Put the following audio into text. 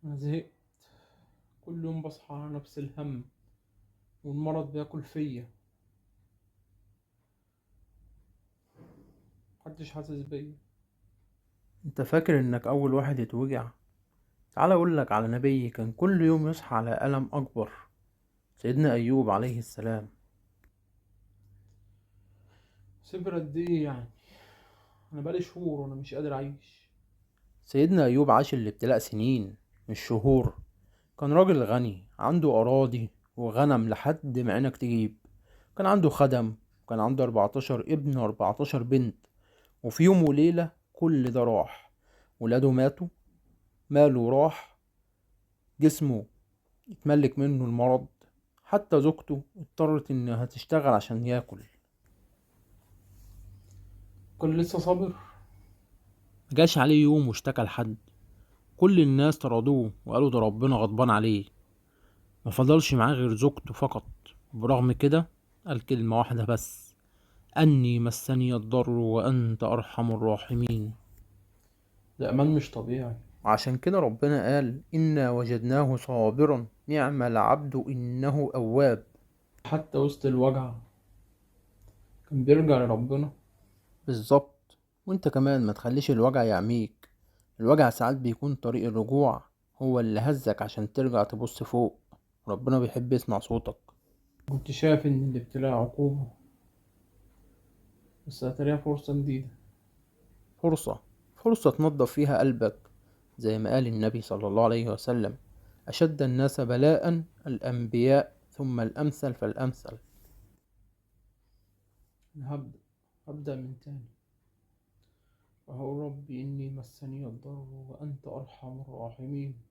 أنا زهقت. كل يوم بصحى على نفس الهم، والمرض بياكل فيا. محدش حاسس بيا. انت فاكر انك اول واحد يتوجع؟ تعال اقولك على نبي كان كل يوم يصحى على ألم اكبر. سيدنا ايوب عليه السلام. صبر قد ايه يعني؟ انا بقالي شهور وانا مش قادر اعيش. سيدنا ايوب عاش الابتلاء سنين مش شهور. كان راجل غني عنده اراضي وغنم لحد ما عينك تجيب. كان عنده خدم، وكان عنده 14 ابن و14 بنت. وفي يوم وليلة كل ده راح. ولاده ماتوا، ماله راح، جسمه اتملك منه المرض. حتى زوجته اضطرت انها تشتغل عشان ياكل. كان لسه صابر. مجاش عليه يوم واشتكى لحد. كل الناس طردوه وقالوا ده ربنا غضبان عليه. ما فضلش معاه غير زوجته فقط. برغم كده قال كلمة واحدة بس: أني مسني الضر وأنت أرحم الراحمين. ده امان مش طبيعي. وعشان كده ربنا قال: إنا وجدناه صابرا نعم العبد إنه أواب. حتى وسط الوجع كان بيرجع لربنا. بالظبط. وانت كمان ما تخليش الوجع يعميك. الوجع ساعات بيكون طريق الرجوع، هو اللي هزك عشان ترجع تبص فوق. ربنا بيحب يسمع صوتك. كنت شايف ان الابتلاء عقوبة، بس هتلاقيها فرصة جديدة. فرصة. فرصة تنظف فيها قلبك. زي ما قال النبي صلى الله عليه وسلم: أشد الناس بلاء الأنبياء ثم الأمثل فالأمثل. انا هبدأ من تاني، وهقول ربي إني مسني الضر وأنت أرحم الراحمين.